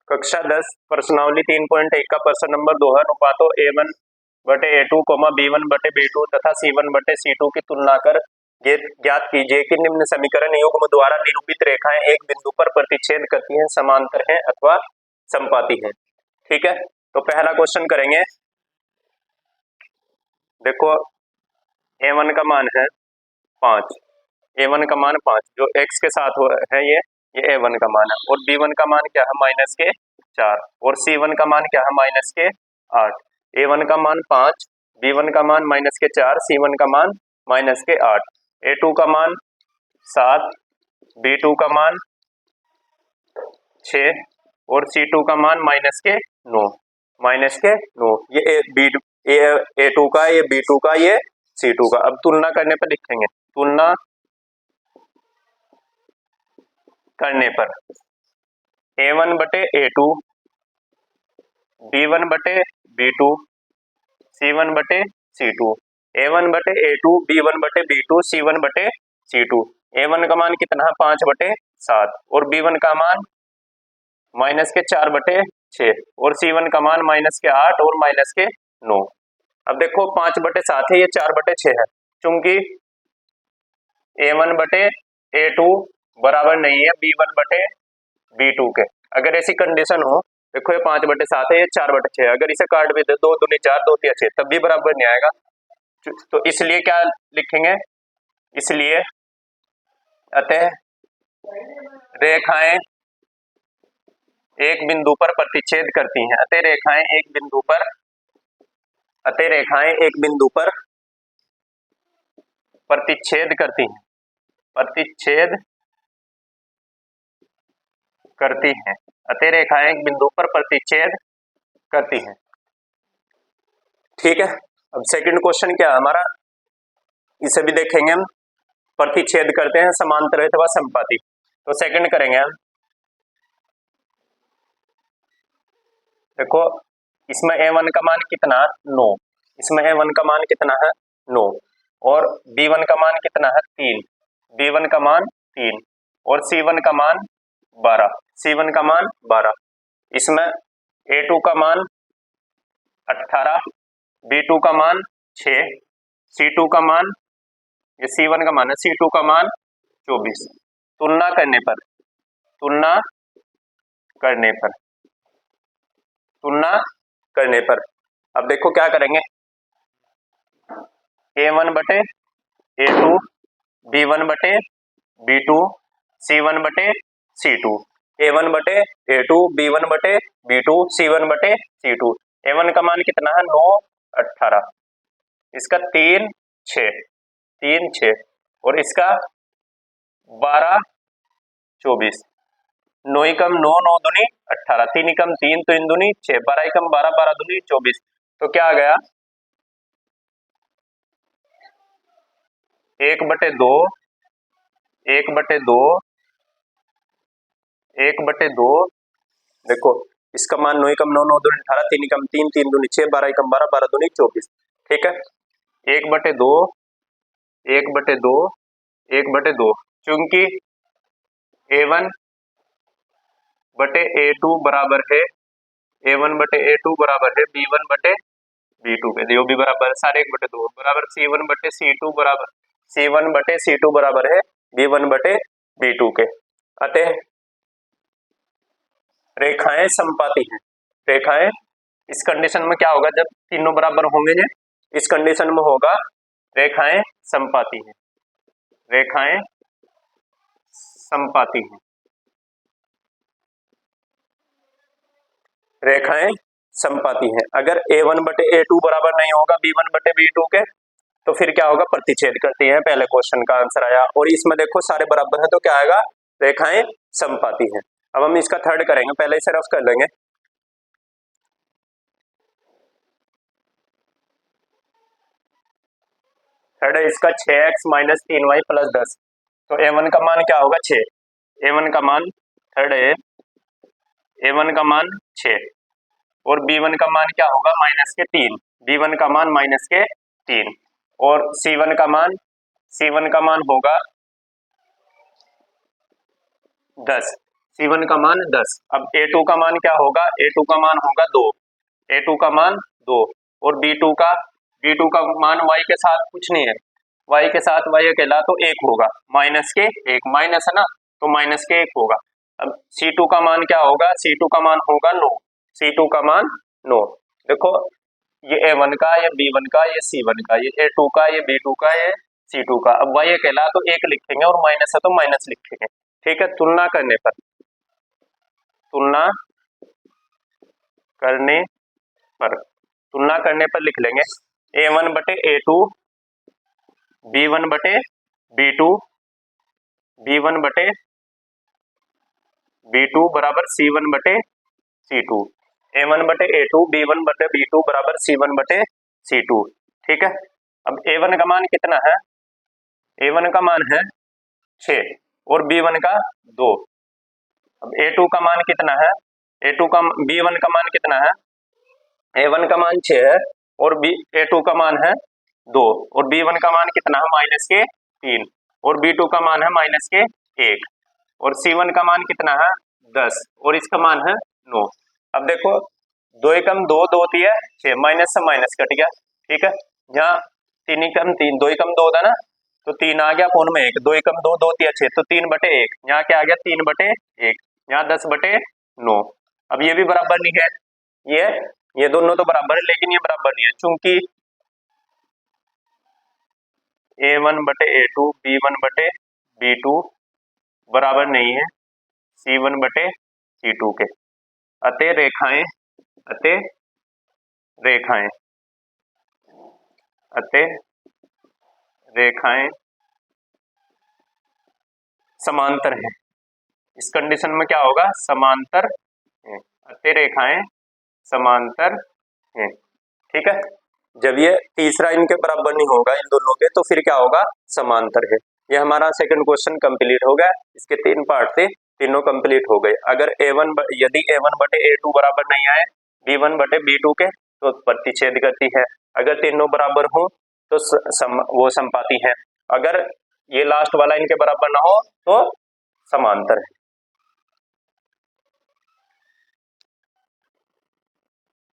कक्षा 10 प्रश्नावली 3.1 का प्रश्न नंबर 2 है। अनुपातों A1 बटे A2, B1 बटे B2 तथा C1 बटे C2 की तुलना कर ज्ञात कीजिए कि निम्न समीकरण युग्म द्वारा निरूपित रेखाएं एक बिंदु पर प्रतिच्छेद करती हैं, समांतर हैं अथवा समपाती हैं। ठीक है, तो पहला क्वेश्चन करेंगे। देखो A1 का मान है 5, A1 का मान 5 जो x के साथ है ये A1 का मान है, और B1 का मान क्या है माइनस के 4, और C1 का मान क्या है माइनस के 8। A1 का मान 5, B1 का मान माइनस के 4, C1 का मान माइनस के 8, A2 का मान 7, B2 का मान 6 और C2 का मान माइनस के 9, ये A2 का, ये B2 का, ये C2 का। अब तुलना करने पर लिखेंगे, तुलना करने पर A1 बटे A2, B1 बटे B2, C1 बटे C2, A1 बटे A2, B1 बटे B2, C1 बटे C2। A1 का मान कितना है 5 बटे 7, और B1 का मान माइनस के 4 बटे 6, और C1 का मान माइनस के 8 और माइनस के 9। अब देखो 5 बटे 7 है, ये 4 बटे 6 है, चूंकि A1 बटे A2 बराबर नहीं है B1 बटे B2 के। अगर ऐसी कंडीशन हो, देखो ये 5 बटे 7 है, ये 4 बटे 6 है, अगर इसे काट भी दे 2 दूनी 4, 2 तिया 6, तब भी बराबर नहीं आएगा। तो इसलिए क्या लिखेंगे, इसलिए अतः रेखाएं एक बिंदु पर प्रतिच्छेद करती हैं, अतः रेखाएं एक बिंदु पर प्रतिच्छेद करती हैं, अतः रेखाएं एक बिंदु पर प्रतिच्छेद करती हैं। ठीक है, अब सेकंड क्वेश्चन क्या है हमारा, इसे भी देखेंगे हम। प्रतिच्छेद करते हैं, समांतर अथवा समपाती। तो सेकंड करेंगे हम। देखो इसमें A1 का मान कितना है 9, इसमें A1 का मान कितना है 9, और B1 का मान कितना है 3, B1 का मान 3, और C1 का मान 12, इसमें A2 का मान 18, B2 का मान 6, C2 का मान, ये C1 का मान है, C2 का मान 24। तुलना करने पर अब देखो क्या करेंगे, A1 बटे A2, B1 बटे B2, C1 बटे C2, A1 बटे A2, B1 बटे B2, C1 बटे C2। A1 का मान कितना है 9, 18, इसका 3, 6, और इसका 12, 24। 9 एकम 9, 9 दूनी 18, 3 एकम 3, 3 दूनी 6, 12 एकम 12, 12 दूनी 24। तो क्या आ गया 1/2, 1/2। देखो इसका मान 9 एकम 9, 9 दूनी 18, 3 एकम 3, 3 दूनी 6, 12 एकम 12, 12 दूनी 24। ठीक है, 1/2, चूंकि A1 बटे A2 बराबर है B1 बटे B2 के, जो भी बराबर है सारे 1/2 बराबर C1 बटे C2 बराबर है B1 बटे B2 के। अतः रेखाएं समपाती हैं। रेखाएं इस कंडीशन में क्या होगा, जब तीनों बराबर होंगे, इस कंडीशन में होगा रेखाएं समपाती हैं, रेखाएं समपाती हैं। अगर A1 बटे A2 बराबर नहीं होगा B1 बटे B2 के, तो फिर क्या होगा, प्रतिच्छेद करती हैं। पहले क्वेश्चन का आंसर आया, और इसमें देखो सारे बराबर हैं, तो क्या आएगा, रेखाएं समपाती हैं। अब हम इसका थर्ड करेंगे, पहले इसे रफ कर लेंगे। थर्ड है इसका 6x माइनस 3y प्लस 10। तो A1 का मान क्या होगा 6, A1 का मान थर्ड है, A1 का मान 6, और B1 का मान क्या होगा माइनस के 3, B1 का मान माइनस के 3, और C1 का मान होगा 10, C1 का मान 10। अब A2 का मान क्या होगा, A2 का मान होगा 2, A2 का मान 2 और B2 का मान y के साथ कुछ नहीं है, y के साथ y अकेला तो 1 होगा, माइनस के 1, माइनस है ना तो माइनस के 1 होगा। अब C2 का मान क्या होगा, C2 का मान होगा 9, C2 का मान 9। देखो ये A1 का, ये B1 का, ये C1 का, ये A2 का, ये B2 का, ये C2 का। अब y अकेला तो 1 लिखेंगे और माइनस है तो माइनस लिखेंगे, ठीक है। तुलना करने पर लिख लेंगे A1 बटे A2, B1 बटे B2, B1 बटे B2 बराबर C1 बटे C2, A1 बटे A2, B1 बटे B2 बराबर C1 बटे C2, ठीक है। अब A1 का मान कितना है, A1 का मान है 6 और B1 का 2। अब A2 का मान कितना है, B1 का मान कितना है, A1 का मान 6 है और A2 का मान है 2 और B1 का मान कितना है, माइनस के 3 और B2 का मान है माइनस के 1 और C1 का मान कितना है 10 और इसका मान है 9। अब देखो 2 एकम 2, 2 तिया 6, माइनस से माइनस कट गया, ठीक है। यहाँ 3 एकम 3, 2 एकम 2 था ना तो 3 आ गया कौन में 1, 2 एकम 2, 2 तिया 6 तो 3 बटे 1, यहाँ क्या आ गया 3 बटे 1, यहाँ 10 बटे 9। अब ये भी बराबर नहीं है, ये दोनों तो बराबर है लेकिन ये बराबर नहीं है, चूंकि A1 बटे A2, B1 बटे B2 बराबर नहीं है C1 बटे C2 के। अतः रेखाएं समांतर हैं। इस कंडीशन में क्या होगा, समांतर है, अतः रेखाएं समांतर हैं, ठीक है। जब ये तीसरा इनके बराबर नहीं होगा इन दोनों के तो फिर क्या होगा, समांतर है। ये हमारा सेकंड क्वेश्चन कंप्लीट हो गया, इसके 3 पार्ट थे, तीनों कंप्लीट हो गए। अगर यदि A1 बटे A2 बराबर नहीं आए B1 बटे B2 के तो प्रतिच्छेद करती है, अगर तीनों बराबर हो तो वो समपाती है, अगर ये लास्ट वाला इनके बराबर ना हो तो समांतर है।